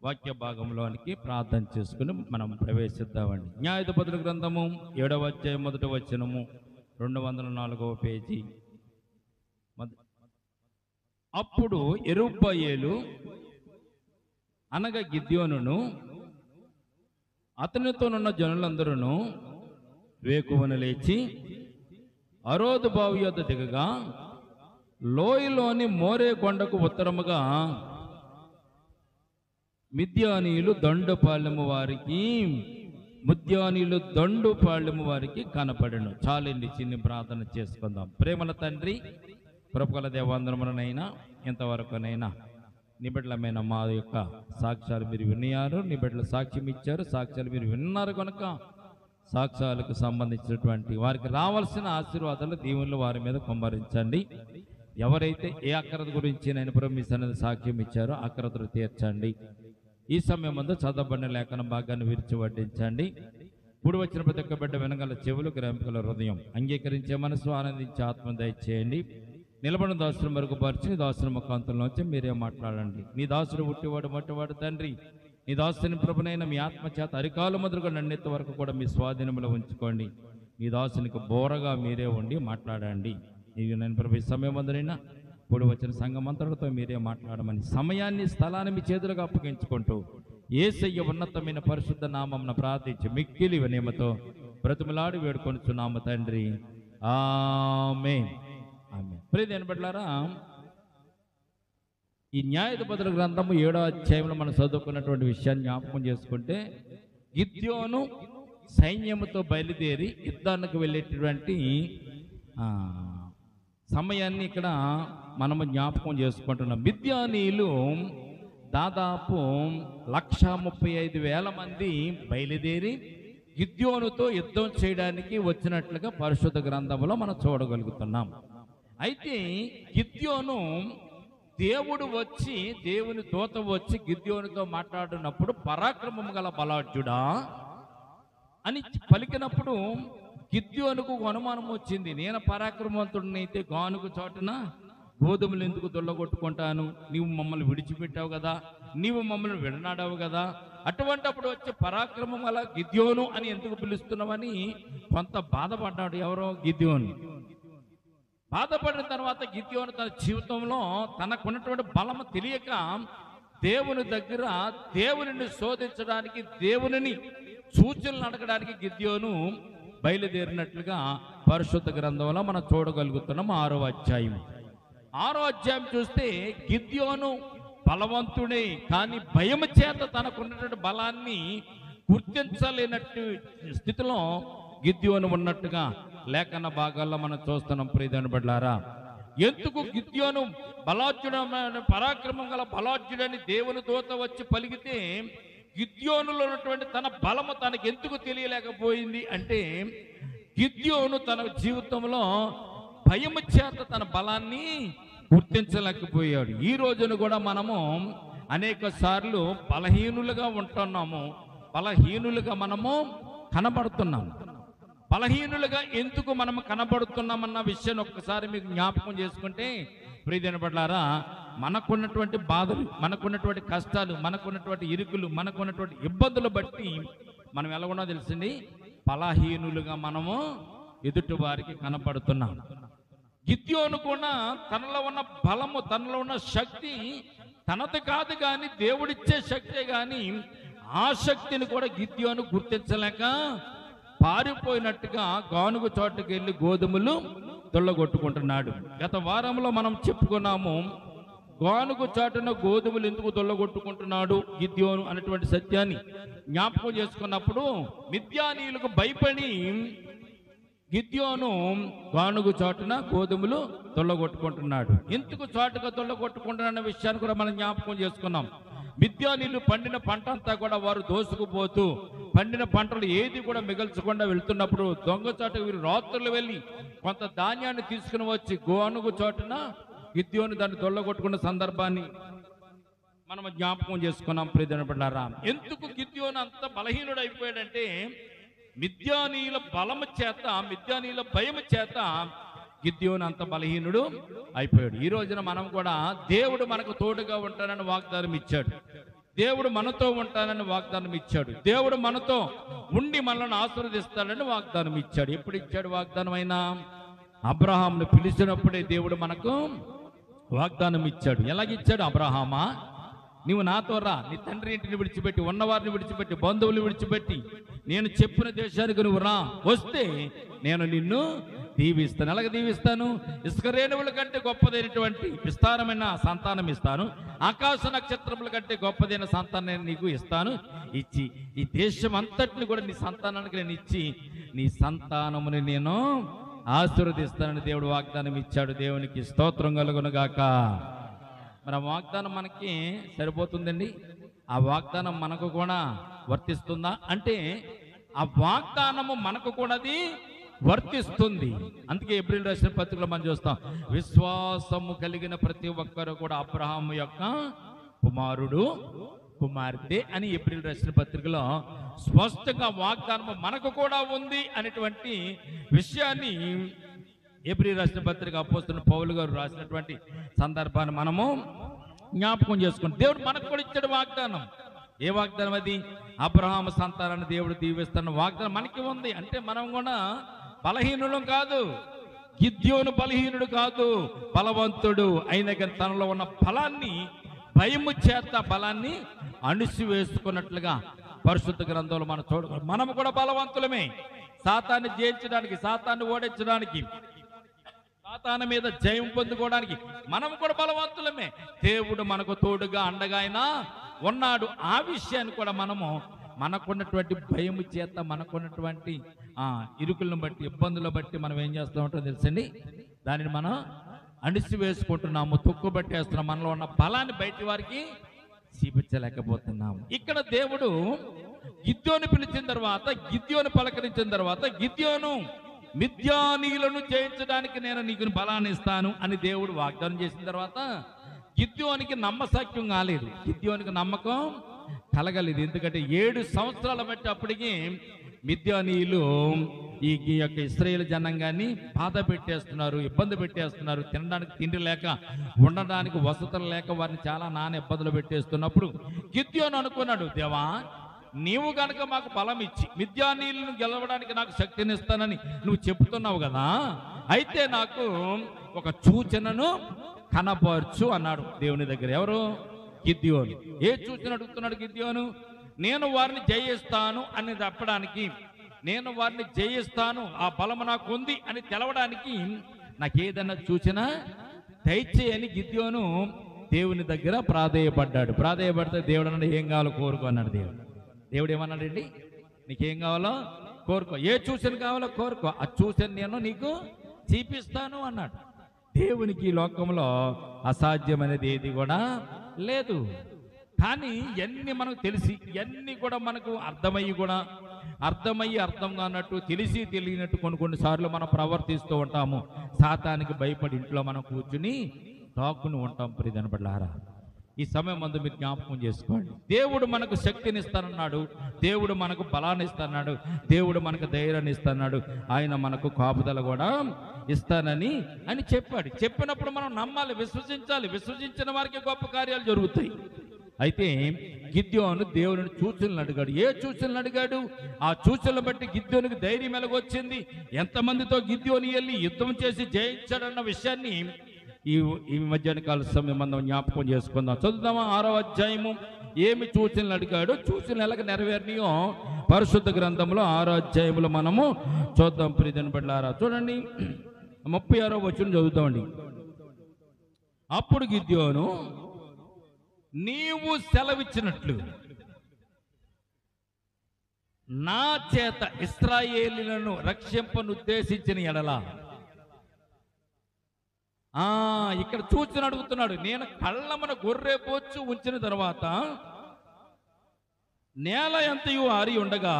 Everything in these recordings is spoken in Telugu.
వాక్య భాగంలోనికి ప్రార్థన చేసుకుని మనం ప్రవేశిద్దామండి. న్యాయాధిపతుల గ్రంథము 7వ అధ్యాయం 1వ వచనము 204వ పేజీ. అప్పుడు యెరుబ్బయలు అనగా గిద్యోనును అతనితోనున్న జనులందరూ వేకువన లేచి అరోదు బావి యొద్ద దిగగా లోయలోని మోరే కొండకు ఉత్తరముగా మిద్యానీయులు దండుపాళ్యము వారికి కనపడెను. చాలండి, చిన్ని ప్రార్థన చేసుకుందాం. ప్రేమల తండ్రి, కృపగల దేవాంధ్రములనైనా ఇంతవరకునైనా నీ బిడ్డలమైన మా యొక్క సాక్ష్యాలు మీరు విన్నారు, నీ బిడ్డలు సాక్ష్యం ఇచ్చారు, సాక్ష్యాలు మీరు విన్నారు కనుక సాక్ష్యాలకు సంబంధించినటువంటి వారికి రావాల్సిన ఆశీర్వాదాలు దీవెనలు వారి మీద కుమ్మరించండి. ఎవరైతే ఏ అక్రత గురించి నేను ప్రమిస్తానని సాక్ష్యం ఇచ్చారో అక్రతలు తీర్చండి. ఈ సమయం ముందు చదవబడిన లేఖన భాగాన్ని విరిచి వడ్డించండి. ఇప్పుడు వచ్చిన ప్రతి ఒక్క బిడ్డ వెనగల చెవులు, గ్రహింపగల హృదయం, అంగీకరించే మనసు, ఆనందించే ఆత్మ దయచేయండి. నిలబడిన దాసులు మరుగుపరిచి నీ దాసుల ముఖాంతంలోంచి మీరే మాట్లాడండి. నీ దాసుడు పుట్టివాడు మట్టివాడు తండ్రి, నీ దాసుని ప్రభునైన మీ ఆత్మచేత అరికాలు మొదలుగా నన్నెత్త వరకు కూడా మీ స్వాధీనంలో ఉంచుకోండి. నీ దాసునికి బోరగా మీరే ఉండి మాట్లాడండి. నీకు నేను ప్రభు ఈ సమయం అందరైనా ఇప్పుడు వచ్చిన సంఘమంతటితో మీరే మాట్లాడమని సమయాన్ని, స్థలాన్ని మీ చేతులుగా అప్పగించుకుంటూ యేసయ్య ఉన్నతమైన పరిశుద్ధ నామమున ప్రార్థించి మిక్కిలి వినయముతో బ్రతిమలాడి వేడుకొనుచున్నాము తండ్రి, ఆమేన్. ఆమేన్. ప్రియమైన బిడ్డలారా, ఈ న్యాయాధిపతుల గ్రంథము 7వ అధ్యాయంలో మనం చదువుకున్నటువంటి విషయాన్ని జ్ఞాపకం చేసుకుంటే గిద్యోను సైన్యముతో బయలుదేరి యుద్ధానికి వెళ్ళేటటువంటి సమయాన్ని ఇక్కడ మనము జ్ఞాపకం చేసుకుంటున్నాం. మిద్యానీయులు దాదాపు 135,000 మంది బయలుదేరి గిద్యోనుతో యుద్ధం చేయడానికి వచ్చినట్లుగా పరిశుద్ధ గ్రంథంలో మనం చూడగలుగుతున్నాం. అయితే గిద్యోను దేవుని దూత వచ్చి గిద్యోనుతో మాట్లాడినప్పుడు పరాక్రమం గల బలాఢ్యుడా అని పలికినప్పుడు గిద్యోనుకు అనుమానం వచ్చింది. నేను పరాక్రమవంతుడినైతే గానుగు చాటున గోధుమలు ఎందుకు దొల్లగొట్టుకుంటాను? నీవు మమ్మల్ని విడిచిపెట్టావు కదా, నీవు మమ్మల్ని విడనాడావు కదా, అటువంటిప్పుడు వచ్చే పరాక్రమం గల గిద్యోను అని ఎందుకు పిలుస్తున్నావని కొంత బాధపడ్డాడు. ఎవరో గిద్యోను బాధపడిన తర్వాత గిద్యోను తన జీవితంలో తనకున్నటువంటి బలము తెలియక దేవునిని శోధించడానికి, దేవునిని సూచనలు అడగడానికి గిద్యోను బయలుదేరినట్లుగా పరిశుద్ధ గ్రంథంలో మనం చూడగలుగుతున్నాం. 6వ అధ్యాయం చూస్తే గిద్యోను బలవంతుడే, కానీ భయం చేత తనకున్నటువంటి బలాన్ని గుర్తించలేనట్టు స్థితిలో గిద్యోను ఉన్నట్టుగా లేఖన భాగాల్లో మనం చూస్తున్నాం. ప్రియమైన బిడ్డలారా, ఎందుకు గిద్యోను బలాఢ్యుడైన పరాక్రమం గల బలాఢ్యుడని దేవుని దూత వచ్చి పలికితే గిద్యోనులో ఉన్నటువంటి తన బలము తనకు ఎందుకు తెలియలేకపోయింది అంటే గిద్యోను తన జీవితంలో భయం చేత తన బలాన్ని గుర్తించలేకపోయాడు. ఈ రోజున కూడా మనము అనేక సార్లు బలహీనులుగా ఉంటున్నాము, బలహీనులుగా మనము కనబడుతున్నాము. బలహీనులుగా ఎందుకు మనము కనబడుతున్నామన్న విషయాన్ని ఒక్కసారి మీకు జ్ఞాపకం చేసుకుంటే ప్రియమైన బిడ్డలారా, మనకున్నటువంటి బాధలు, మనకున్నటువంటి కష్టాలు, మనకున్నటువంటి ఇరుకులు, మనకున్నటువంటి ఇబ్బందులు బట్టి మనం ఎలాగున్నా తెలిసింది బలహీనులుగా మనము ఎదుటి వారికి కనపడుతున్నాం. గిద్యోను కూడా తనలో ఉన్న బలము, తనలో ఉన్న శక్తి తనది కాదు కానీ దేవుడిచ్చే శక్తే కానీ ఆ శక్తిని కూడా గిద్యోను గుర్తించలేక పారిపోయినట్టుగా గానుగు చోటుకి వెళ్ళి గోధుమలు దొల్లగొట్టుకుంటున్నాడు. గత వారంలో మనం చెప్పుకున్నాము, గానుగు చాటున గోధుమలు ఎందుకు దొల్లగొట్టుకుంటున్నాడు గిద్యోను అనేటువంటి సత్యాన్ని జ్ఞాపకం చేసుకున్నప్పుడు మిద్యానీయులకు భయపడి గిద్యోను గానుగు చాటున గోధుమలు దొల్లగొట్టుకుంటున్నాడు. ఎందుకు చాటుగా దొల్లగొట్టుకుంటున్న విషయాన్ని కూడా మనం జ్ఞాపకం చేసుకున్నాం. మిద్యానీయులు పండిన పంట అంతా కూడా వారు దోసుకుపోతూ పండిన పంటలు ఏది కూడా మిగల్చకుండా వెళ్తున్నప్పుడు దొంగచాటు వీరు రాత్రులు వెళ్ళి కొంత ధాన్యాన్ని తీసుకుని వచ్చి గానుగు చాటున గిద్యోను దాన్ని దొల్లగొట్టుకున్న సందర్భాన్ని మనం జ్ఞాపకం చేసుకున్నాం. ప్రియమైన బిడ్డలారా, ఎందుకు గిద్యోను అంత బలహీనుడు అయిపోయాడంటే మిద్యానీయుల బలము చేత, మిద్యానీయుల భయము చేత గిద్యోను అంత బలహీనుడు అయిపోయాడు. ఈ రోజున మనం కూడా దేవుడు మనకు తోడుగా ఉంటానని వాగ్దానం ఇచ్చాడు. దేవుడు మనతో ఉంటానని వాగ్దానం ఇచ్చాడు. దేవుడు మనతో ఉండి మనల్ని ఆశీర్వదిస్తాడని వాగ్దానం ఇచ్చాడు. ఎప్పుడు ఇచ్చాడు వాగ్దానం? అయినా అబ్రహామును పిలిచినప్పుడే దేవుడు మనకు వాగ్దానం ఇచ్చాడు. ఎలాగిచ్చాడు? అబ్రహామా, నీవు నాతో రా, నీ తండ్రి ఇంటిని విడిచిపెట్టి, ఉన్నవారిని విడిచిపెట్టి, బంధువులు విడిచిపెట్టి నేను చెప్పిన దేశానికి నువ్వు రా, వస్తే నేను నిన్ను దీవిస్తాను. ఎలాగ దీవిస్తాను? ఇసుక రేణువుల కంటే గొప్పదైనటువంటి విస్తారమైన సంతానం ఇస్తాను, ఆకాశ నక్షత్రముల కంటే గొప్పదైన సంతానాన్ని నీకు ఇస్తాను, ఇచ్చి ఈ దేశం అంతటిని కూడా నీ సంతానానికి నేను ఇచ్చి నీ సంతానముని నేను ఆశీర్వదిస్తానని దేవుడు వాగ్దానం ఇచ్చాడు. దేవునికి స్తోత్రం కలుగును గాక. మరి ఆ వాగ్దానం మనకి సరిపోతుందండి? ఆ వాగ్దానం మనకు కూడా వర్తిస్తుందా అంటే ఆ వాగ్దానము మనకు కూడా అది వర్తిస్తుంది. అందుకే ఏప్రిల్ రాసిన పత్రికలో మనం చూస్తాం, విశ్వాసము కలిగిన ప్రతి ఒక్కరు కూడా అబ్రహాము యొక్క కుమారుడు కుమార్తె అని ఏప్రిల్ రాసిన పత్రికలో స్పష్టంగా వాగ్దానము మనకు కూడా ఉంది అనేటువంటి విషయాన్ని ఏప్రిల్ రాసిన పత్రిక అపోస్తలుడైన పౌలు గారు రాసినటువంటి సందర్భాన్ని మనము జ్ఞాపకం చేసుకుంటాం. దేవుడు మనకు కూడా ఇచ్చాడు వాగ్దానం. ఏ వాగ్దానం అది? అబ్రహాము సంతానాన్ని దేవుడు దీవిస్తున్న వాగ్దానం మనకి ఉంది. అంటే మనం కూడా బలహీనులం కాదు, గిద్యోను బలహీనుడు కాదు, బలవంతుడు అయిన కానీ తనలో ఉన్న బలాన్ని, భయము చేత బలాన్ని అణిసివేసుకున్నట్లుగా పరిశుద్ధ గ్రంథంలో మనం చూడగలం. మనము కూడా బలవంతులమే. సాతాన్ని జయించడానికి, సాతాన్ని ఓడించడానికి, సాతాను మీద జయం పొందుకోవడానికి మనం కూడా బలవంతులమే. దేవుడు మనకు తోడుగా అండగా అయినా ఉన్నాడు. ఆ విషయాన్ని కూడా మనము మనకున్నటువంటి భయము చేత, మనకున్నటువంటి ఇరుకులను బట్టి, ఇబ్బందులను బట్టి మనం ఏం చేస్తూ ఉంటామో తెలుసండి, దానిని మనం అణిసి వేసుకుంటున్నాము, తొక్కుబట్టేస్తున్నాం. మనలో ఉన్న బలాన్ని బయటి వారికి చూపించలేకపోతున్నాము. ఇక్కడ దేవుడు గిద్యోను పిలిచిన తర్వాత, గిద్యోను పలకరించిన తర్వాత, గిద్యోను మిద్యానీయులను జయించడానికి నేను నీకు బలాన్ని ఇస్తాను అని దేవుడు వాగ్దానం చేసిన తర్వాత గిద్యోనికి నమ్మశక్యం కాలేదు, గిద్యోనికి నమ్మకం కలగలేదు. ఎందుకంటే 7 సంవత్సరాల బట్టి అప్పటికి మిద్యానీయులు ఈ యొక్క ఇశ్రాయేలు జనాంగాన్ని బాధ పెట్టేస్తున్నారు, ఇబ్బంది పెట్టేస్తున్నారు. తినడానికి తిండి లేక, ఉండడానికి వసతులు లేక వారిని చాలా నాన్న ఇబ్బందులు పెట్టేస్తున్నప్పుడు గిద్యోను అనుకున్నాడు, దేవా నీవు గనక మాకు బలం ఇచ్చి మిద్యానీయులను గెలవడానికి నాకు శక్తిని ఇస్తానని నువ్వు చెప్తున్నావు కదా, అయితే నాకు ఒక సూచనను కనపరచు అన్నాడు దేవుని దగ్గర. ఎవరు? గిద్యోను. ఏ సూచన అడుగుతున్నాడు గిద్యోను? నేను వారిని జయిస్తాను అని చెప్పడానికి, నేను వారిని జయిస్తాను, ఆ బలము నాకు ఉంది అని తెలవడానికి నాకేదన్నా సూచన దయచేయని గిద్యోను దేవుని దగ్గర ప్రాధేయపడ్డాడు. ప్రాధేయపడితే దేవుడు అన్నాడు, ఏం కావాలో కోరుకో అన్నాడు. దేవుడు ఏమన్నాడండి? నీకేం కావాలో కోరుకో, ఏ సూచన కావాలో కోరుకో, ఆ సూచన నేను నీకు చూపిస్తాను అన్నాడు. దేవునికి ఈ లోకంలో అసాధ్యమైనది ఏది కూడా లేదు. కానీ ఇవన్నీ మనకు తెలిసి, ఇవన్నీ కూడా మనకు అర్థమయ్యి అర్థం కానట్టు, తెలిసి తెలియనట్టు కొన్నిసార్లు మనం ప్రవర్తిస్తూ ఉంటాము. సాతానికి భయపడి ఇంట్లో మనం కూర్చుని తాకుని ఉంటాం. ప్రియదనబడ్లారా, ఈ సమయం ముందు మీరు జ్ఞాపకం చేసుకోండి. దేవుడు మనకు శక్తిని ఇస్తానన్నాడు, దేవుడు మనకు బలాన్ని ఇస్తాడు, దేవుడు మనకు ధైర్యాన్ని ఇస్తాడు, ఆయన మనకు కాపుదల కూడా ఇస్తానని చెప్పాడు. చెప్పినప్పుడు మనం నమ్మాలి, విశ్వసించాలి. విశ్వసించిన వారికి గొప్ప కార్యాలు జరుగుతాయి. అయితే గిద్యోను దేవుని సూచనలు అడిగాడు. ఏ సూచనలు అడిగాడు? ఆ సూచనలు బట్టి గిద్యోనికి ధైర్యం ఎలాగొచ్చింది, ఎంతమందితో గిద్యోని వెళ్ళి యుద్ధం చేసి జయించాడన్న విషయాన్ని ఈ మధ్యాహ్న కాల సమయం మనం జ్ఞాపకం చేసుకుందాం. చదువుదామా? 6వ అధ్యాయము. ఏమి సూచనలు అడిగాడో, సూచనలు ఎలాగ నెరవేరినాయో పరిశుద్ధ గ్రంథంలో 6వ అధ్యాయంలో మనము చూద్దాం. ప్రియజన బిడ్డలారా, చూడండి 36వ వచనం చదువుతామండి. అప్పుడు గిద్యోను, నీవు సెలవిచ్చినట్లు నా చేత ఇశ్రాయేలీయులను రక్షింపనుద్దేశించిన ఎడల, ఇక్కడ సూచన అడుగుతున్నాడు. నేను కళ్ళమన గొర్రె పోచ్చు ఉంచిన తర్వాత నేల ఎంతయు ఆరి ఉండగా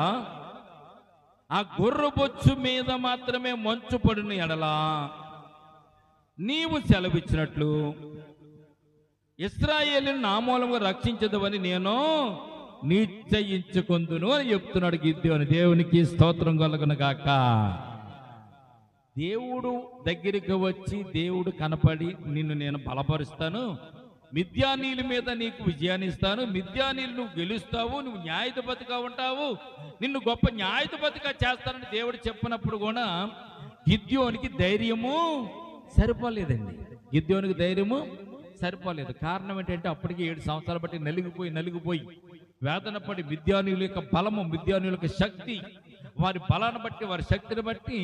ఆ గొర్రె బొచ్చు మీద మాత్రమే మంచు పడిన ఎడలా నీవు సెలవిచ్చినట్లు ఇశ్రాయేలును నా మూలంగా రక్షించదవని నేను నిశ్చయించుకొందును అని చెప్తున్నాడు గిద్యోను. దేవునికి స్తోత్రం కలుగును గాక. దేవుడు దగ్గరికి వచ్చి దేవుడు కనపడి నిన్ను నేను బలపరుస్తాను, మిద్యానీల మీద నీకు విజయాన్ని ఇస్తాను, మిద్యానీలు నువ్వు గెలుస్తావు, నువ్వు న్యాయాధిపతిగా ఉంటావు, నిన్ను గొప్ప న్యాయాధిపతిగా చేస్తానని దేవుడు చెప్పినప్పుడు కూడా గిద్యోనికి ధైర్యము సరిపోలేదండి. గిద్యోనికి ధైర్యము సరిపోలేదు. కారణం ఏంటంటే అప్పటికి 7 సంవత్సరాలు బట్టి నలిగిపోయి వేదన పడి మిద్యానీయుల యొక్క బలము, మిద్యానీయుల యొక్క శక్తి, వారి బలాన్ని బట్టి, వారి శక్తిని బట్టి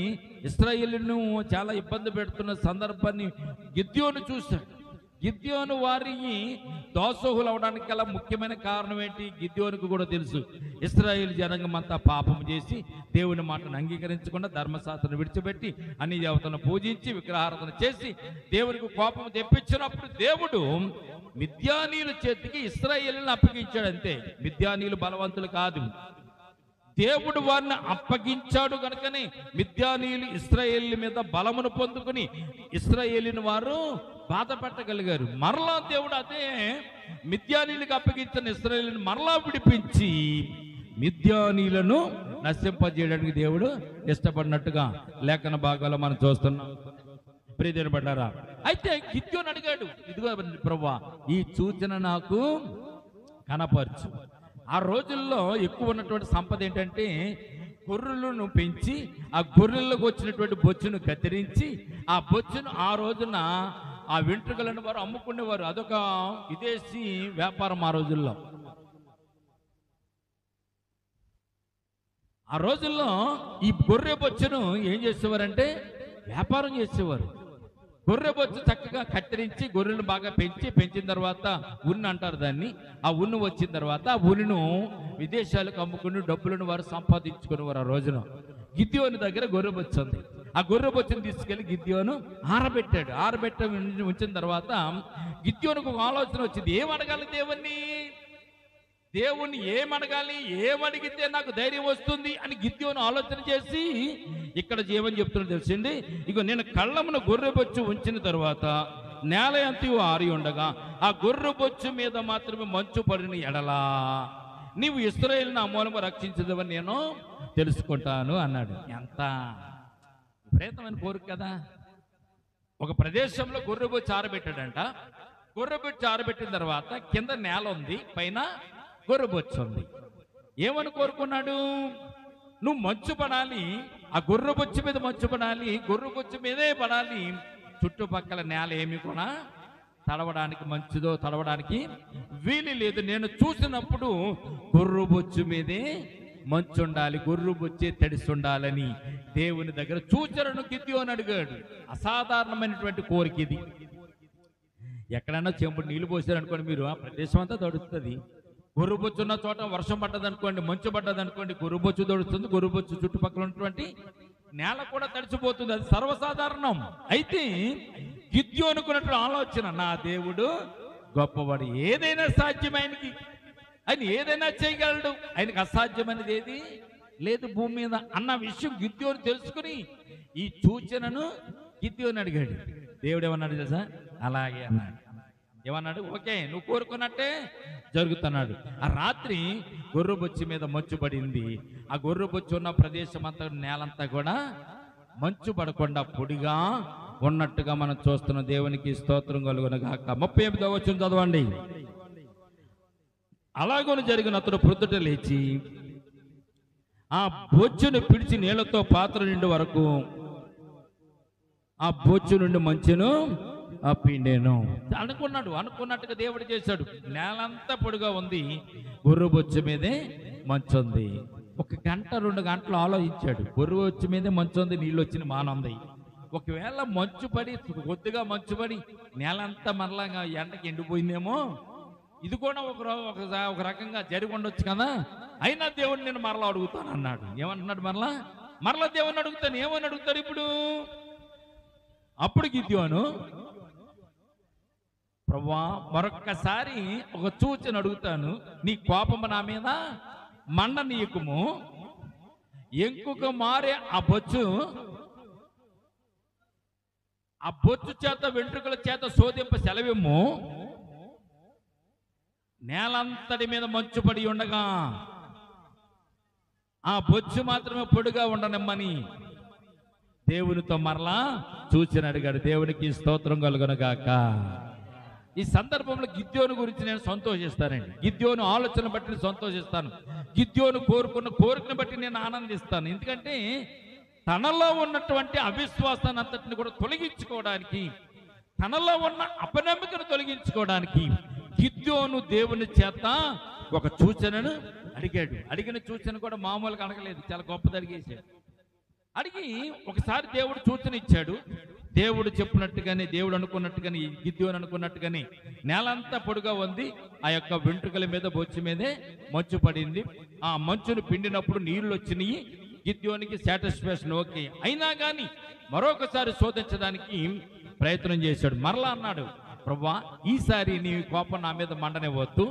ఇశ్రాయేలును చాలా ఇబ్బంది పెడుతున్న సందర్భాన్ని గిద్యోను చూశాడు. గిద్యోను వారికి దోషులు అవడానికి గల ముఖ్యమైన కారణం ఏంటి? గిద్యోనుకు కూడా తెలుసు, ఇశ్రాయేలు జనాంగం అంతా పాపం చేసి దేవుని మాటను అంగీకరించకుండా ధర్మశాస్త్రాన్ని విడిచిపెట్టి అన్ని దేవతలను పూజించి విగ్రహారాధన చేసి దేవునికి కోపం తెప్పించినప్పుడు దేవుడు మిద్యానీయుల చేతికి ఇశ్రాయేలును అప్పగించాడు. అంతే, మిద్యానీయులు బలవంతులు కాదు, దేవుడు వారిని అప్పగించాడు కనుకనే మిద్యానీయులు ఇశ్రాయేలు మీద బలమును పొందుకుని ఇశ్రాయేలుని వారు బాధ పెట్టగలిగారు. మరలా దేవుడు అదే మిద్యానీయులకు అప్పగించిన ఇశ్రాయేలుని మరలా విడిపించి మిద్యానీయులను నశింపజేయడానికి దేవుడు ఇష్టపడినట్టుగా లేఖన భాగాల్లో మనం చూస్తున్నాం. ప్రియదేవుని పడ్డారా? అయితే గిద్యోను అడిగాడు, ఇదిగో ప్రభువా, ఈ సూచన నాకు కనపరచు. ఆ రోజుల్లో ఎక్కువ ఉన్నటువంటి సంపద ఏంటంటే గొర్రెలను పెంచి ఆ గొర్రెలకు వచ్చినటువంటి బొచ్చును కత్తిరించి ఆ బొచ్చును ఆ రోజున ఆ వెంట్రుకలను వారు అమ్ముకునేవారు. అదొక విదేశీ వ్యాపారం ఆ రోజుల్లో. ఆ రోజుల్లో ఈ గొర్రె బొచ్చును ఏం చేసేవారంటే వ్యాపారం చేసేవారు. గొర్రె బొచ్చు చక్కగా కత్తిరించి గొర్రెలను బాగా పెంచిన తర్వాత ఉన్ని అంటారు దాన్ని. ఆ ఉన్ని వచ్చిన తర్వాత ఆ ఉన్నిను విదేశాలకు అమ్ముకుని డబ్బులను వారు సంపాదించుకునేవారు. ఆ రోజున గిద్యోను దగ్గర గొర్రె బొచ్చు ఉంది. ఆ గొర్రె బొచ్చును తీసుకెళ్లి గిద్యోను ఆరబెట్టాడు. ఉంచిన తర్వాత గిద్యోనుకు ఒక ఆలోచన వచ్చింది, ఏమడగాలి దేవుణ్ణి ఏమడగాలి, ఏమడిగితే నాకు ధైర్యం వస్తుంది అని గిద్యోను ఆలోచన చేసి ఇక్కడ ఏమని చెప్తున్నా తెలిసింది, ఇగో నేను కళ్ళమున గొర్రెబొచ్చు ఉంచిన తర్వాత నేల అంతయు ఆరి ఉండగా ఆ గొర్రెబొచ్చు మీద మాత్రమే మంచు పడిన ఎడలా నీవు ఇశ్రాయేలును ఆ మూలము రక్షించదవని నేను తెలుసుకుంటాను అన్నాడు. ఎంత విపరీతమైన కోరిక కదా! ఒక ప్రదేశంలో గొర్రెబొచ్చు ఆరబెట్టాడంట. గొర్రెబొచ్చు ఆరబెట్టిన తర్వాత కింద నేల ఉంది, పైన గొర్రెబొచ్చు ఉంది. ఏమని కోరుకున్నాడు? నువ్వు మంచు పడాలి, ఆ గొర్రెబొచ్చు మీద మంచు పడాలి, గొర్రెబొచ్చు మీదే పడాలి, చుట్టుపక్కల నేల ఏమి కూడా తడవడానికి వీలు లేదు. నేను చూసినప్పుడు గొర్రెబొచ్చు మీదే మంచు ఉండాలి, గొర్రెబొచ్చే తడిసి ఉండాలని దేవుని దగ్గర సూచనను గిద్యోను అడిగాడు. అసాధారణమైనటువంటి కోరిక ఇది. ఎక్కడైనా చెంపుడు నీళ్లు పోసారనుకోండి, మీరు ఆ ప్రదేశం అంతా తడుస్తుంది. గొర్రెబొచ్చు ఉన్న చోట వర్షం పడ్డదనుకోండి, మంచు పడ్డదనుకోండి, గొర్రెబొచ్చు తడుస్తుంది. గొర్రెబొచ్చు చుట్టుపక్కల ఉన్నటువంటి నేల కూడా తడిచిపోతుంది. అది సర్వసాధారణం. అయితే గిద్యోనుకున్నటువంటి ఆలోచన, నా దేవుడు గొప్పవాడు, ఏదైనా సాధ్యమైనకి, ఆయన ఏదైనా చేయగలడు, ఆయనకు అసాధ్యమైనది ఏది లేదు భూమి మీద అన్న విషయం గిద్యోను తెలుసుకుని ఈ సూచనను గిద్యోను అడిగాడు. దేవుడు ఏమన్నాడు తెలుసా? అలాగే అన్నాడు. ఏమన్నాడు? ఓకే, నువ్వు కోరుకున్నట్టే జరుగుతున్నాడు. ఆ రాత్రి గొర్రెబొచ్చు మీద మంచు పడింది. ఆ గొర్రెబొచ్చు ఉన్న ప్రదేశం అంతా, నేలంతా కూడా మంచు పడకుండా పొడిగా ఉన్నట్టుగా మనం చూస్తున్న దేవునికి స్తోత్రం కలుగునుగాక. 38వ వచనం చదవండి. అలాగోను జరిగిన అతడు ప్రొద్దుట లేచి ఆ బొచ్చును పిడిచి నీళ్లతో పాత్ర నిండి వరకు ఆ బొచ్చు నుండి మంచును పిండేను. అనుకున్నట్టుగా దేవుడు చేశాడు. నేలంతా పొడిగా ఉంది, గొర్రెబొచ్చు మీదే మంచు ఉంది. 1 గంట 2 గంటలు ఆలోచించాడు. గొర్రెబొచ్చు మీదే మంచు ఉంది, నీళ్ళు వచ్చిన మానుంది. ఒకవేళ మంచు పడి, కొద్దిగా మంచు పడి నేలంతా మరలాగా ఎండకి ఎండిపోయిందేమో, ఇది కూడా ఒక రకంగా జరిగి ఉండొచ్చు కదా. అయినా దేవుడు నేను మరలా అడుగుతాను అన్నాడు. ఏమంటున్నాడు? మరలా దేవుడిని అడుగుతాను. ఏమని అడుగుతాడు ఇప్పుడు? అప్పుడు గిద్యోను, ప్రభువా, మరొక్కసారి ఒక సూచన అడుగుతాను, నీ కోపము నా మీద మండనీయకుము, ఎంకుక మారే ఆ బొచ్చు చేత వెంట్రుకల చేత శోధింప సెలవిమ్ము, నేలంతటి మీద మంచు పడి ఉండగా ఆ బొచ్చు మాత్రమే పొడిగా ఉండనమ్మని దేవునితో మరలా సూచన అడిగాడు. దేవునికి స్తోత్రం కలుగునుగాక. ఈ సందర్భంలో గిద్యోను గురించి నేను సంతోషిస్తానండి. గిద్యోను ఆలోచన బట్టి నేను సంతోషిస్తాను. గిద్యోను కోరుకున్న కోరికను బట్టి నేను ఆనందిస్తాను. ఎందుకంటే తనలో ఉన్నటువంటి అవిశ్వాసాన్ని అంతటిని కూడా తొలగించుకోవడానికి, తనలో ఉన్న అపనమ్మికను తొలగించుకోవడానికి గిద్యోను దేవుని చేత ఒక సూచనను అడిగాడు. అడిగిన సూచన కూడా మామూలుగా అడగలేదు, చాలా గొప్పది అడిగేశాడు. అడిగి ఒకసారి దేవుడు సూచన ఇచ్చాడు. దేవుడు చెప్పినట్టుగానే, దేవుడు అనుకున్నట్టుగానే, గిద్యోను అనుకున్నట్టుగానే నేలంతా పొడిగా ఉంది. ఆ యొక్క వెంట్రుకల మీద, బొచ్చు మీదే మంచు పడింది. ఆ మంచును పిండినప్పుడు నీళ్లు వచ్చినాయి. గిద్యోనికి సాటిస్ఫాక్షన్ ఓకే. అయినా కానీ మరొకసారి శోధించడానికి ప్రయత్నం చేశాడు. మరలా అన్నాడు, ప్రభువా, ఈసారి నీ కోపం నా మీద మండనివ్వద్దు.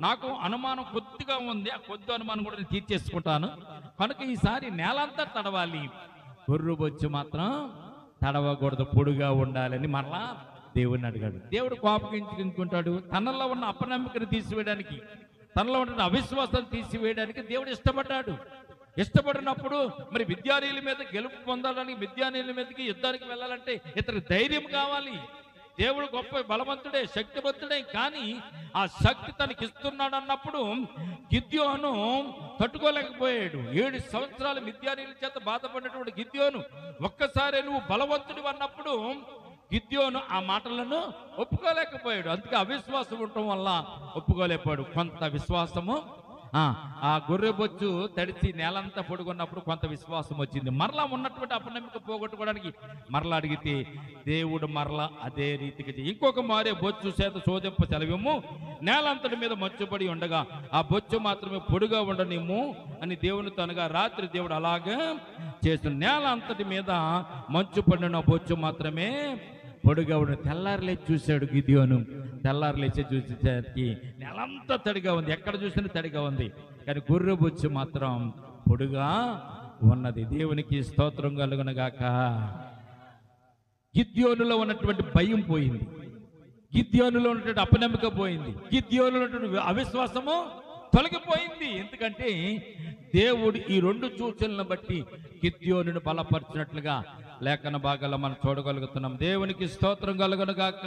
నాకు అనుమానం కొద్దిగా ఉంది, ఆ కొద్ది అనుమానం కూడా నేను తీర్చేసుకుంటాను. కనుక ఈసారి నేలంతా తడవాలి, గొర్రె బొచ్చు మాత్రం తడవకూడదు, పొడుగా ఉండాలని మరలా దేవుడిని అడిగాడు. దేవుడు కోపగించుకుంటాడు. తనలో ఉన్న అపనమ్మికను తీసివేయడానికి, తనలో ఉన్న అవిశ్వాసాన్ని తీసివేయడానికి దేవుడు ఇష్టపడ్డాడు. ఇష్టపడినప్పుడు మరి మిద్యానీయుల మీద గెలుపు పొందాలని, మిద్యానీయుల మీదకి యుద్ధానికి వెళ్ళాలంటే ఇతనికి ధైర్యం కావాలి. దేవుడు గొప్ప బలవంతుడే, శక్తివంతుడే, కానీ ఆ శక్తి తనకి ఇస్తున్నాడు అన్నప్పుడు గిద్యోను తట్టుకోలేకపోయాడు. 7 సంవత్సరాలు మిద్యానీయుల చేత బాధపడినటువంటి గిద్యోను ఒక్కసారి నువ్వు బలవంతుడు అన్నప్పుడు గిద్యోను ఆ మాటలను ఒప్పుకోలేకపోయాడు. అందుకే అవిశ్వాసం ఉండటం వల్ల ఒప్పుకోలేకపోయాడు. కొంత విశ్వాసము, ఆ గొర్రె బొచ్చు తడిచి నేలంతా పొడుగున్నప్పుడు కొంత విశ్వాసం వచ్చింది. మరలా ఉన్నటువంటి అపనమ్మిక పోగొట్టుకోవడానికి మరలా అడిగితే దేవుడు మరలా అదే రీతిగా ఇంకొక మారే బొచ్చు చేత శోధింప సెలవిమ్ము, నేలంతటి మీద మంచుపడి ఉండగా ఆ బొచ్చు మాత్రమే పొడుగా ఉండనిమ్ము అని దేవునితో అనగా రాత్రి దేవుడు అలాగే చేస్తుంది. నేల అంతటి మీద మంచు పడిన బొచ్చు మాత్రమే పొడుగా ఉండి తెల్లారి లేచి చూశాడు గిద్యోను. తెల్లారి లేచి చూసేసరికి నెలంతా తడిగా ఉంది, ఎక్కడ చూసినా తడిగా ఉంది, కానీ గొర్రె బొచ్చు మాత్రం పొడుగా ఉన్నది. దేవునికి స్తోత్రం కలుగునగాక. గిద్యోనులో ఉన్నటువంటి భయం పోయింది, గిద్యోనులో ఉన్నటువంటి అపనమ్మిక పోయింది, గిద్యోనులో ఉన్నటువంటి అవిశ్వాసము తొలగిపోయింది. ఎందుకంటే దేవుడు ఈ 2 సూచనలను బట్టి గిద్యోనును బలపరిచినట్లుగా లేఖన భాగాల్లో మనం చూడగలుగుతున్నాం. దేవునికి స్తోత్రం కలుగునుగాక.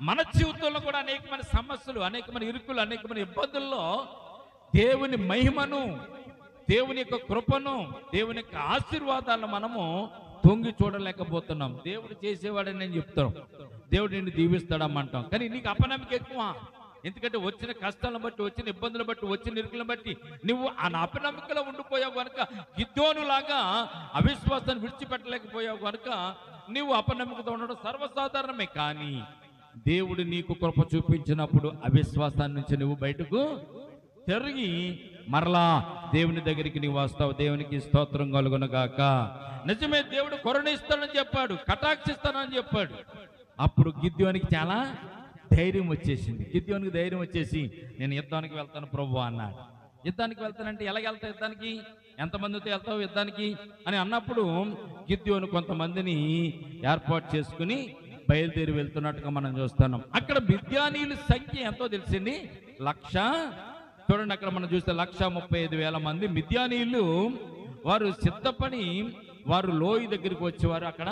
మన జీవితంలో కూడా అనేకమైన సమస్యలు, అనేకమైన ఇరుకులు, అనేకమైన ఇబ్బందుల్లో దేవుని మహిమను, దేవుని యొక్క కృపను, దేవుని యొక్క ఆశీర్వాదాలను మనము తొంగి చూడలేకపోతున్నాం. దేవుడు చేసేవాడని నేను చెప్తాను, దేవుడు నిన్ను దీవిస్తాడమ్మంటాం, కానీ నీకు అపనమ్మిక ఎక్కువ. ఎందుకంటే వచ్చిన కష్టాలను బట్టి, వచ్చిన ఇబ్బందులు బట్టి, వచ్చిన ఇరుకులను బట్టి నువ్వు ఆ అపనమ్మికలో ఉండిపోయావు కనుక, గిద్యోనులాగా అవిశ్వాసాన్ని విడిచిపెట్టలేకపోయావు కనుక నువ్వు అపనమ్మికతో ఉండడం సర్వసాధారణమే. కానీ దేవుడు నీకు కృప చూపించినప్పుడు అవిశ్వాసాన్ని నుంచి నువ్వు బయటకు తిరిగి మరలా దేవుని దగ్గరికి నీవు వస్తావు. దేవునికి స్తోత్రం కలుగునుగాక. నిజమే, దేవుడు కరుణిస్తానని చెప్పాడు, కటాక్షిస్తానని చెప్పాడు. అప్పుడు గిద్యోనికి చాలా ధైర్యం వచ్చేసింది. గిద్యోనికి ధైర్యం వచ్చేసి నేను యుద్ధానికి వెళ్తాను ప్రభువా అన్నాడు. యుద్ధానికి వెళ్తానంటే ఎలాగ వెళ్తావు, యుద్ధానికి ఎంతమందితో వెళ్తావు యుద్ధానికి అని అన్నప్పుడు గిద్యోను కొంతమందిని ఏర్పాటు చేసుకుని బయలుదేరి వెళ్తున్నట్టుగా మనం చూస్తున్నాం. అక్కడ మిద్యానీయుల సంఖ్య ఎంతో తెలిసింది, 1,00,000. చూడండి, అక్కడ మనం చూస్తే 1,35,000 మంది మిద్యానీయులు. వారు సిద్ధపడి వారు లోయ దగ్గరికి వచ్చేవారు, అక్కడ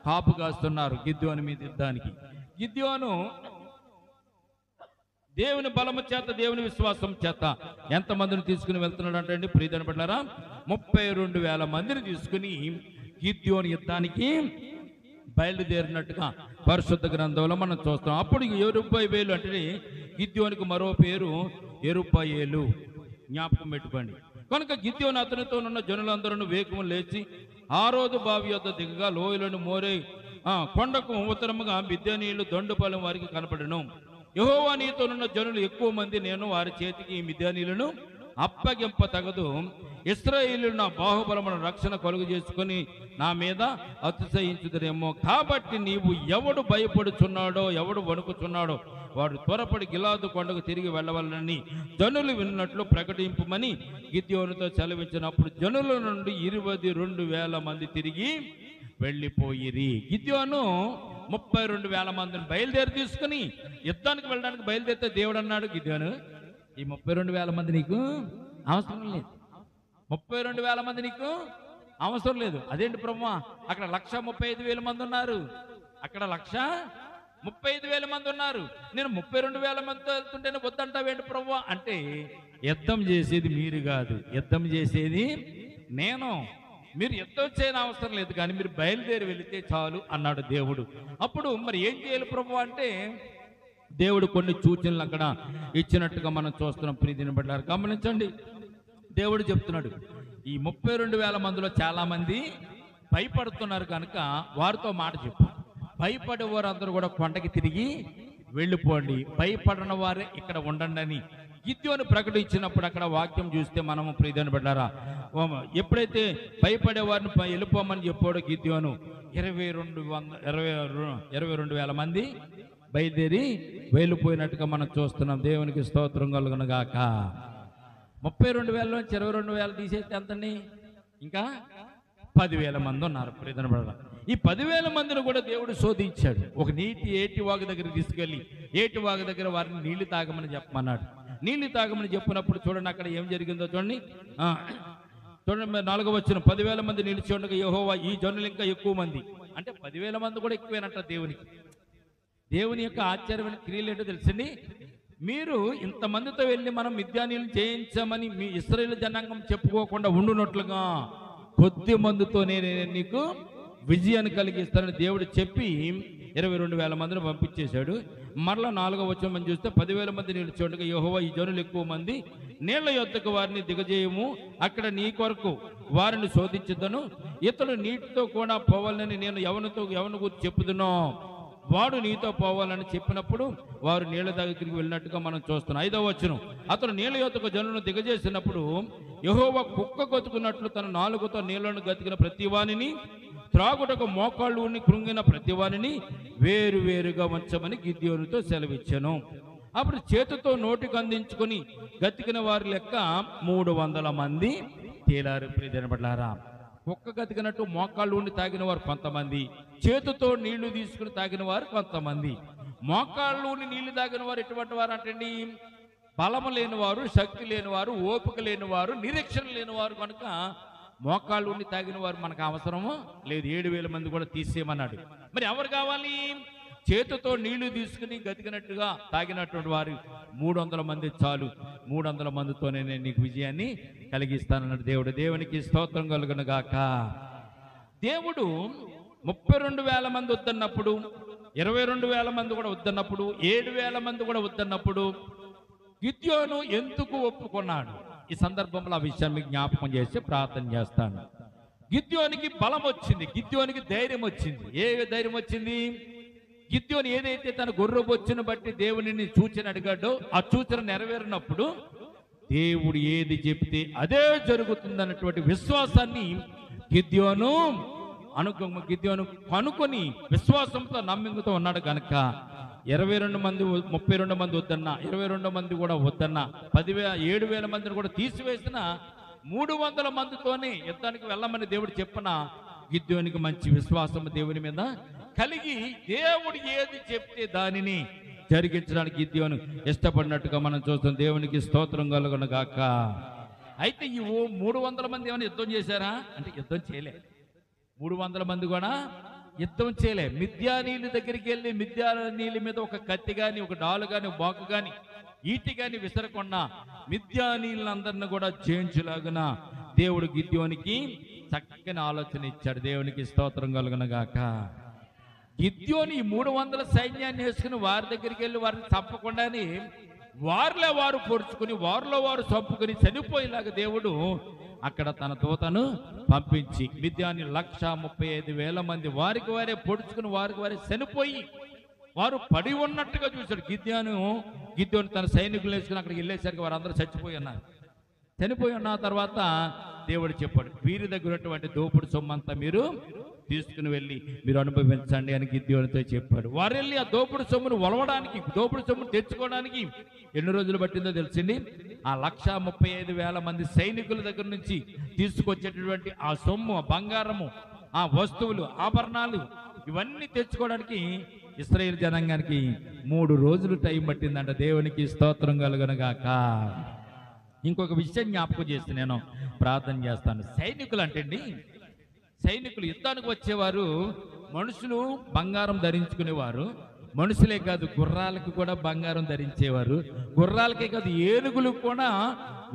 కాపు కాస్తున్నారు గిద్యోను మీద యుద్ధానికి. గిద్యోను దేవుని బలము చేత, దేవుని విశ్వాసం చేత ఎంతమందిని తీసుకుని వెళ్తున్నాడు అంటే ప్రియమైన బిడ్డలారా, 32,000 మందిని తీసుకుని గిద్యోను యుద్ధానికి బయలుదేరినట్టుగా పరిశుద్ధ గ్రంథంలో మనం చూస్తాం. అప్పుడు యెరుబ్బయలు అంటే గిద్యోనికి మరో పేరు యెరుబ్బయలు, జ్ఞాపకం పెట్టుకోండి. కనుక గిద్యోను అతనితో ఉన్న జనులందరూ వేగము లేచి ఆరోదు బావి యొద్ద దిగగా లోయలను మోరే కొండకు ఉత్తరముగా మిద్యానీయులు దొండుపాలెం వారికి కనపడను. యెహోవా నీతోనున్న జనులు ఎక్కువ మంది, నేను వారి చేతికి ఈ మిద్యానీయులను అప్పగింప తగదు. ఇశ్రాయేలీయులు నా బాహుబలమును రక్షణ కలుగు చేసుకుని నా మీద అతిశయించుదురేమో. కాబట్టి నీవు ఎవడు భయపడుచున్నాడో, ఎవడు వణుకుచున్నాడో వాడు త్వరపడి గిలాదు కొండకు తిరిగి వెళ్ళవాలని జనులు విన్నట్లు ప్రకటింపమని గిద్యోనుతో సెలవించినప్పుడు జనుల నుండి 22,000 మంది తిరిగి వెళ్ళిపోయిరి. గిద్యోను 32,000 మందిని బయలుదేరి తీసుకుని యుద్ధానికి వెళ్ళడానికి బయలుదేరితే దేవుడు అన్నాడు, గిద్యోను ఈ 32,000 మంది నీకు అవసరం లేదు, 32,000 మంది నీకు అవసరం లేదు. అదేంటి బ్రహ్మ, అక్కడ 1,35,000 మంది ఉన్నారు, అక్కడ 35,000 మంది ఉన్నారు, నేను 32,000 మందితో వెళ్తుంటేనే వద్దంటావేంటి ప్రభువా అంటే, యుద్ధం చేసేది మీరు కాదు, యుద్ధం చేసేది నేను. మీరు యుద్ధం చేయని అవసరం లేదు, కానీ మీరు బయలుదేరి వెళితే చాలు అన్నాడు దేవుడు. అప్పుడు మరి ఏం చేయాలి ప్రభు అంటే, దేవుడు కొన్ని సూచనలు అక్కడ ఇచ్చినట్టుగా మనం చూస్తున్నాం. ప్రీతిని పడ్డారు గమనించండి. దేవుడు చెప్తున్నాడు, ఈ 32,000 మందిలో చాలా మంది భయపడుతున్నారు కనుక వారితో మాట చెప్పు, భయపడే వారందరూ కూడా కొండకి తిరిగి వెళ్ళిపోండి, భయపడిన వారే ఇక్కడ ఉండండి అని గిద్యోను ప్రకటించినప్పుడు అక్కడ వాక్యం చూస్తే మనము ప్రీతిని పడ్డారా, ఎప్పుడైతే భయపడే వారిని వెళ్ళిపోమని చెప్పాడో గిద్యోను 22,000 మంది బయలుదేరి వెళ్ళిపోయినట్టుగా మనం చూస్తున్నాం. దేవునికి స్తోత్రం కలుగును గాక. 32,000 నుంచి 22,000 తీసేస్తే ఎంతండి? ఇంకా 10,000 మంది ఉన్నారు. ప్రీతిని పడ్డారా, ఈ 10,000 మందిని కూడా దేవుడు శోధించాడు. ఒక ఏటి వాగు దగ్గర తీసుకెళ్ళి ఏటి వాగు దగ్గర వారిని నీళ్లు తాగమని చెప్పమన్నాడు. నీళ్లు తాగమని చెప్పినప్పుడు చూడండి అక్కడ ఏం జరిగిందో చూడండి. చూడండి 4వ వచనం, 10,000 మంది నిలిచి ఉండగా యెహోవా ఈ జనులు ఇంకా ఎక్కువ మంది, అంటే 10,000 మంది కూడా ఎక్కువేనంట దేవునికి. దేవుని యొక్క ఆశ్చర్యమైన క్రియలు ఏంటో తెలిసింది. మీరు ఇంతమందితో వెళ్ళి మనం మిద్యానీయులను జయించామని మీ ఇశ్రాయేలు జనాంగం చెప్పుకోకుండా ఉండునట్లుగా కొద్ది మందితోనే నేను నీకు విజయాన్ని కలిగిస్తానని దేవుడు చెప్పి 22,000 మందిని పంపించేశాడు. మరలా 4వ వచనం మనం చూస్తే 10,000 మంది నిలిచి ఉండగా యెహోవా ఈ జనులు ఎక్కువ మంది, నీళ్ల యొద్దకు వారిని దిగజేయము, అక్కడ నీ కొరకు వారిని శోధించుదను, ఇతడు నీటితో కూడా పోవాలని నేను ఎవరిని గురించి చెప్పుదునో వాడు నీతో పోవాలని చెప్పినప్పుడు వారు నీళ్ల దగ్గరికి వెళ్ళినట్టుగా మనం చూస్తున్నాం. 5వ వచనం, అతను నీళ్ల యొద్దకు జనులను దిగజేసినప్పుడు యెహోవా కుక్క గతుకున్నట్లు తన నాలుగుతో నీళ్లను గతికిన ప్రతివానిని, త్రాగుటకు మోకాళ్ళు కృంగిన ప్రతివానిని వేరువేరుగా ఉంచమని గిద్యోనుతో సెలవిచ్చెను. అప్పుడు చేతితో నోటికి అందించుకొని గతికిన వారి లెక్క 300 మంది తేలారు. ప్రియమైన బిడ్డలారా, కుక్క గతికినట్టు మోకాళ్ళు ఉండి తాగిన వారు కొంతమంది, చేతితో నీళ్లు తీసుకుని తాగిన వారు కొంతమంది. మోకాళ్ళు నీళ్లు తాగిన వారు ఎటువంటి వారు అంటండి? బలము లేనివారు, శక్తి లేనివారు, ఓపిక లేనివారు, నిరీక్షణ లేనివారు. కనుక మోకాళ్ళు ఉండి తాగిన వారు మనకు అవసరము లేదు. 7,000 మంది కూడా తీసేయమన్నాడు. మరి ఎవరు కావాలి? చేతితో నీళ్లు తీసుకుని గతికినట్టుగా తాగినటువంటి వారు 300 మంది చాలు. 300 మందితోనే నేను నీకు విజయాన్ని కలిగిస్తానన్నాడు దేవుడు. దేవునికి స్తోత్రం కలుగును గాక. దేవుడు 32,000 మంది వద్దన్నప్పుడు, 22,000 మంది కూడా వద్దన్నప్పుడు, 7,000 మంది కూడా వద్దన్నప్పుడు గిద్యోను ఎందుకు ఒప్పుకున్నాడు? ఈ సందర్భంలో ఆ విషయాన్ని జ్ఞాపకం చేసి ప్రార్థన చేస్తాను. గిద్యోనికి బలం వచ్చింది, గిద్యోనికి ధైర్యం వచ్చింది. ఏ ధైర్యం వచ్చింది? గిద్యోను ఏదైతే తన గొర్రె బొచ్చును బట్టి దేవునిని సూచన అడిగాడో ఆ సూచన నెరవేరినప్పుడు దేవుడు ఏది చెప్తే అదే జరుగుతుందన్నటువంటి విశ్వాసాన్ని గిద్యోను కనుకొని విశ్వాసంతో నమ్మికతో ఉన్నాడు. కనుక 22 మంది 32 మంది వద్దన్నా, 22 మంది కూడా వద్దన్నా, 7,000 మందిని కూడా తీసివేసిన 300 మందితోనే యుద్ధానికి వెళ్ళమని దేవుడు చెప్పిన గిద్యోనికి మంచి విశ్వాసం దేవుని మీద కలిగి దేవుడు ఏది చెప్తే దానిని జరిగించడానికి గిద్యోను ఇష్టపడినట్టుగా మనం చూస్తాం. దేవునికి స్తోత్రం కలుగును గాక. అయితే ఈ 300 మంది ఏమైనా యుద్ధం చేశారా అంటే యుద్ధం చేయలే. 300 మంది కూడా యుద్ధం చేయలే. మిద్యానీయుల దగ్గరికి వెళ్ళి మిద్యానీయుల మీద ఒక కత్తి కానీ, ఒక డాలు కానీ, ఒక బాకు కానీ, ఈటి కానీ విసరకుండా మిద్యానీయులందరిని కూడా జయించులాగున దేవుడు గిద్యోనికి చక్కని ఆలోచన ఇచ్చాడు. దేవునికి స్తోత్రం కలుగును గాక. గిద్యోను ఈ 300 సైన్యాన్ని వేసుకుని వారి దగ్గరికి వెళ్ళి వారిని చంపకుండానే వారిలో వారు పొడుచుకుని, వారిలో వారు చంపుకుని చనిపోయేలాగా దేవుడు అక్కడ తన దూతను పంపించి మిద్యాని 135,000 మంది వారికి వారే పొడుచుకుని వారికి వారే చనిపోయి వారు పడి ఉన్నట్టుగా చూశాడు. గిద్యోను తన సైనికులు వేసుకుని అక్కడికి వెళ్ళేసరికి వారందరూ చచ్చిపోయి ఉన్నారు. చనిపోయి ఉన్న తర్వాత దేవుడు చెప్పాడు, వీరి దగ్గర ఉన్నటువంటి దోపుడు సొమ్మంతా మీరు తీసుకుని వెళ్ళి మీరు అనుభవించండి అని గిద్యోనుతో చెప్పాడు. వారు వెళ్ళి ఆ దోపుడు సొమ్మును ఒలవడానికి, దోపుడు సొమ్మును తెచ్చుకోవడానికి ఎన్ని రోజులు పట్టిందో తెలిసింది. ఆ 135,000 మంది సైనికుల దగ్గర నుంచి తీసుకొచ్చేటటువంటి ఆ సొమ్ము, ఆ బంగారము, ఆ వస్తువులు, ఆభరణాలు ఇవన్నీ తెచ్చుకోవడానికి ఇశ్రాయేలు జనాంగానికి 3 రోజులు టైం పట్టిందంట. దేవునికి స్తోత్రం కలుగును గాక. ఇంకొక విషయం జ్ఞాపకం చేస్తే నేను ప్రార్థన చేస్తాను. సైనికులు అంటే యుద్ధానికి వచ్చేవారు మనుషులు బంగారం ధరించుకునేవారు, మనుషులే కాదు, గుర్రాలకు కూడా బంగారం ధరించేవారు. గుర్రాలకే కాదు, ఏనుగులకు కూడా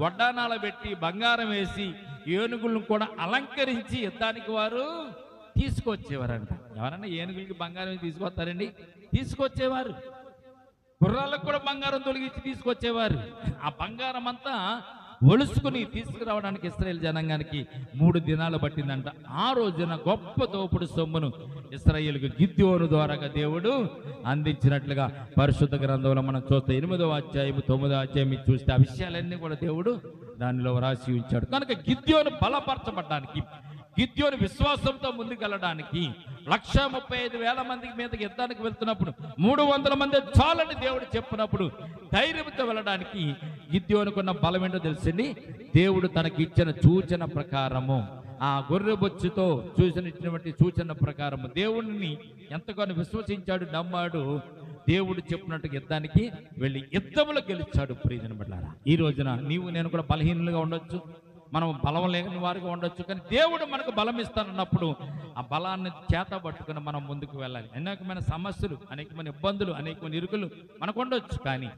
వడ్డానాలు పెట్టి బంగారం వేసి ఏనుగులను కూడా అలంకరించి యుద్ధానికి వారు తీసుకొచ్చేవారంట. ఎవరన్నా ఏనుగులకి బంగారం తీసుకొస్తారండి? తీసుకొచ్చేవారు. గుర్రాలకు కూడా బంగారం తొలగించి తీసుకొచ్చేవారు. ఆ బంగారం అంతా ఒలుసుకుని తీసుకురావడానికి ఇశ్రాయేల్ జనాంగానికి 3 దినాలు పట్టిందంట. ఆ రోజున గొప్ప దోపుడు సొమ్మును ఇశ్రాయేలుకు గిద్యోను ద్వారాగా దేవుడు అందించినట్లుగా పరిశుద్ధ గ్రంథంలో మనం చూస్తే 8వ అధ్యాయం 9వ అధ్యాయం చూస్తే ఆ విషయాలన్నీ కూడా దేవుడు దానిలో రాసి ఉంచాడు. కనుక గిద్యోను బలపరచబడ్డానికి, గిద్యోను విశ్వాసంతో ముందుకెళ్ళడానికి 135,000 మందికి మీదకి యుద్ధానికి వెళ్తున్నప్పుడు 300 మంది చాలని దేవుడు చెప్పినప్పుడు ధైర్యంతో వెళ్ళడానికి గిద్యోనుకున్న బలం ఏంటో తెలిసింది. దేవుడు తనకి ఇచ్చిన సూచన ప్రకారము, ఆ గొర్రె బొచ్చుతో ఇచ్చినటువంటి సూచన ప్రకారము దేవుడిని ఎంతగానో విశ్వసించాడు, నమ్మాడు. దేవుడు చెప్పినట్టు యుద్ధానికి వెళ్ళి యుద్ధములో గెలిచాడు. ప్రియజన బిడ్డలారా, ఈ రోజున నీవు నేను కూడా బలహీనులుగా ఉండొచ్చు, మనం బలం లేని వారిగా ఉండొచ్చు, కానీ దేవుడు మనకు బలం ఇస్తానన్నప్పుడు ఆ బలాన్ని చేత పట్టుకుని మనం ముందుకు వెళ్ళాలి. అనేకమైన సమస్యలు, అనేకమైన ఇబ్బందులు, అనేకమైన ఇరుకులు మనకు ఉండొచ్చు, కానీ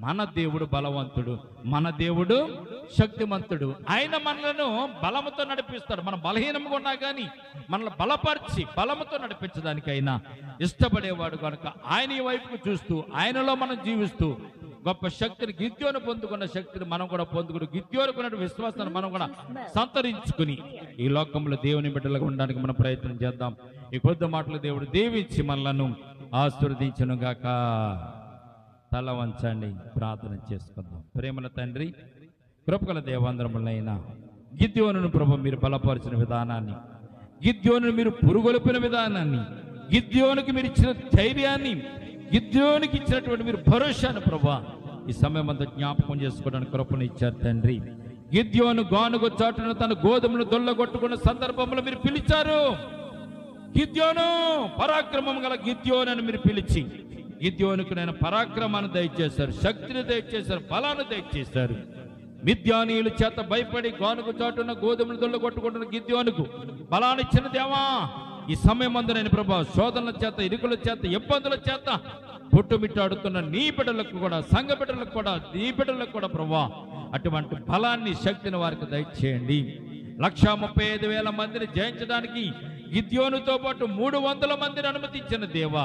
మన దేవుడు బలవంతుడు, మన దేవుడు శక్తిమంతుడు. ఆయన మనలను బలముతో నడిపిస్తాడు. మనం బలహీనంగా ఉన్నా కానీ మనల్ని బలపరిచి బలముతో నడిపించడానికి ఆయన ఇష్టపడేవాడు కనుక ఆయన ఈ వైపుకు చూస్తూ ఆయనలో మనం జీవిస్తూ గొప్ప శక్తిని, గిద్యోను పొందుకున్న శక్తిని మనం కూడా పొందుకుని, గిద్యోనుకున్న విశ్వాసాన్ని మనం కూడా సంతరించుకుని ఈ లోకంలో దేవుని బిడ్డలుగా ఉండడానికి మనం ప్రయత్నం చేద్దాం. ఈ కొద్ది మాటలు దేవుడు దీవించి మనలను ఆశీర్వదించును గాక. తల వంచండి, ప్రార్థన చేసుకుందాం. ప్రేమల తండ్రి, కృపగల దేవాంధ్రములైన గిద్యోనును ప్రభు మీరు బలపరిచిన విధానాన్ని, గిద్యోనును మీరు పురుగొలిపిన విధానాన్ని, గిద్యోనుకి మీరు ఇచ్చిన ధైర్యాన్ని, గిద్యోనుకి ఇచ్చినటువంటి మీరు భరోసాను ప్రభా ఈ సమయం అంతా జ్ఞాపకం చేసుకోవడానికి కృపను ఇచ్చారు తండ్రి. గిద్యోను గానుగ చాటును తన గోధుమలు దొల్లగొట్టుకున్న సందర్భంలో మీరు పిలిచారు. గిద్యోను, పరాక్రమం గల గిద్యోను అని మీరు పిలిచి గిద్యోనుకు నేను పరాక్రమాన్ని దయచేశారు, శక్తిని దయచేశారు, బలాన్ని దయచేశారు. మిద్యానీయుల చేత భయపడి గానుగ చాటున గోధుమలు దొల్లగొట్టుకుంటున్న గిద్యోనుకు బలాన్నిచ్చిన దేవా, ఈ సమయం అందు నేను ప్రభా శోధనల చేత, ఇరుకుల చేత, ఇబ్బందుల చేత పుట్టుమిట్టాడుతున్న నీ బిడ్డలకు కూడా, సంఘ బిడ్డలకు కూడా, నీ బిడ్డలకు కూడా ప్రభా అటువంటి బలాన్ని, శక్తిని వారికి దయచేయండి. 135,000 మందిని జయించడానికి గిద్యోనుతో పాటు 300 మందిని అనుమతించిన దేవా,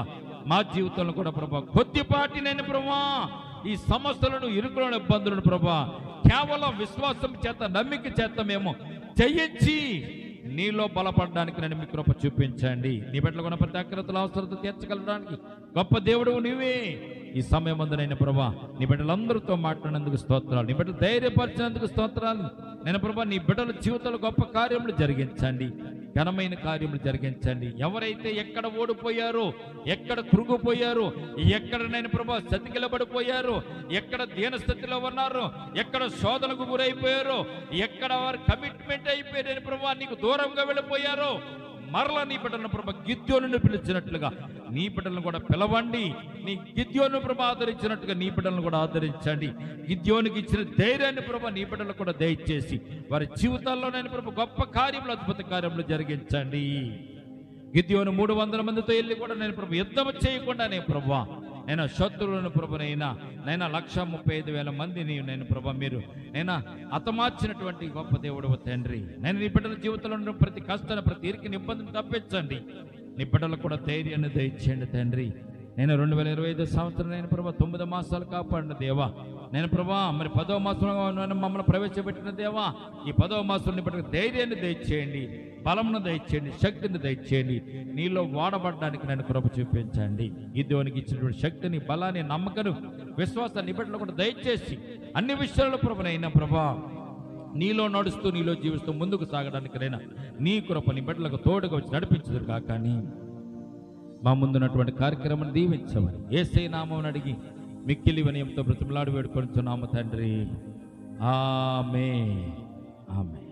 మా జీవితంలో కూడా ప్రభా కొద్దిపాటి నేను ప్రభా ఈ సమస్యలను, ఇరుకులను, ఇబ్బందులను ప్రభా కేవలం విశ్వాసం చేత, నమ్మిక చేత మేము జయించి నీలో బలపడడానికి నేను మీ కృప చూపించండి. నీ బిడ్డలు ఉన్న ప్రతి అక్రతల అవసరత తీర్చగలడానికి గొప్ప దేవుడు నీవే. ఈ సమయం అందరైన ప్రభా నీ బిడ్డలందరితో మాట్లాడినందుకు స్తోత్రాలు, నీ బిడ్డలు ధైర్యపరిచినందుకు స్తోత్రాలు. నేను ప్రభా నీ బిడ్డల జీవితంలో గొప్ప కార్యములు జరిగించండి, ఘనమైన కార్యములు జరిగించండి. ఎవరైతే ఎక్కడ ఓడిపోయారో, ఎక్కడ కృంగిపోయారో, ఎక్కడ నేను ప్రభా సతికిలబడిపోయారో, ఎక్కడ దీనస్థితిలో ఉన్నారో, ఎక్కడ శోధనకు గురైపోయారో, ఎక్కడ వారు కమిట్మెంట్ అయిపోయి నేను ప్రభా నీకు దూరంగా వెళ్ళిపోయారో, మరలా నీ బిడ్డలను ప్రభా గిద్యోనుని పిలిచినట్లుగా నీ బిడ్డలను కూడా పిలవండి. నీ గిద్యోను ప్రభా ఆదరించినట్టుగా నీ బిడ్డలను కూడా ఆదరించండి. గిద్యోనికి ఇచ్చిన ధైర్యాన్ని ప్రభా నీ బిడ్డలకు కూడా దయచేసి వారి జీవితాల్లో నేను ప్రభా గొప్ప కార్యములు, అద్భుత కార్యములు జరిగించండి. గిద్యోను 300 మందితో వెళ్ళి కూడా నేను ప్రభు యుద్ధం చేయకుండానే ప్రభా నేను శత్రువులను ప్రభునైనా 135,000 మందిని నేను ప్రభా మీరు హతమార్చినటువంటి గొప్ప దేవుడు తండ్రి. నేను నీ బిడ్డల జీవితంలో ప్రతి కష్టాన్ని, ప్రతి ఇరికిని, ఇబ్బందిని తప్పించండి. నీ బిడ్డలకు కూడా ధైర్యాన్ని దయచేయండి తండ్రి. నేను 2025 సంవత్సరం నేను ప్రభా 9 మాసాలు కాపాడిన దేవా, నేను ప్రభా మరి 10వ మాసంలో మమ్మల్ని ప్రవేశపెట్టిన దేవా, ఈ 10వ మాసంలో బిడ్డకు ధైర్యాన్ని దయచేయండి, బలంను దయచేయండి, శక్తిని దయచేయండి. నీలో వాడబడడానికి నేను కృప చూపించండి. గిద్యోనికి ఇచ్చినటువంటి శక్తిని, బలాన్ని, నమ్మకను, విశ్వాసాన్ని బిడ్డలు కూడా దయచేసి అన్ని విషయాల్లో ప్రభునైనా ప్రభా నీలో నడుస్తూ, నీలో జీవిస్తూ ముందుకు సాగడానికి నైనా నీ కృప నీ బిడ్డలకు తోడుగా వచ్చి నడిపించదు కాకని మా ముందున్నటువంటి కార్యక్రమాన్ని దీవించమని యేసయ్య నామమున అడిగి మిక్కిలి వినయంతో బ్రతిమలాడి వేడుకొనుచున్నాము తండ్రి. ఆమేన్, ఆమేన్.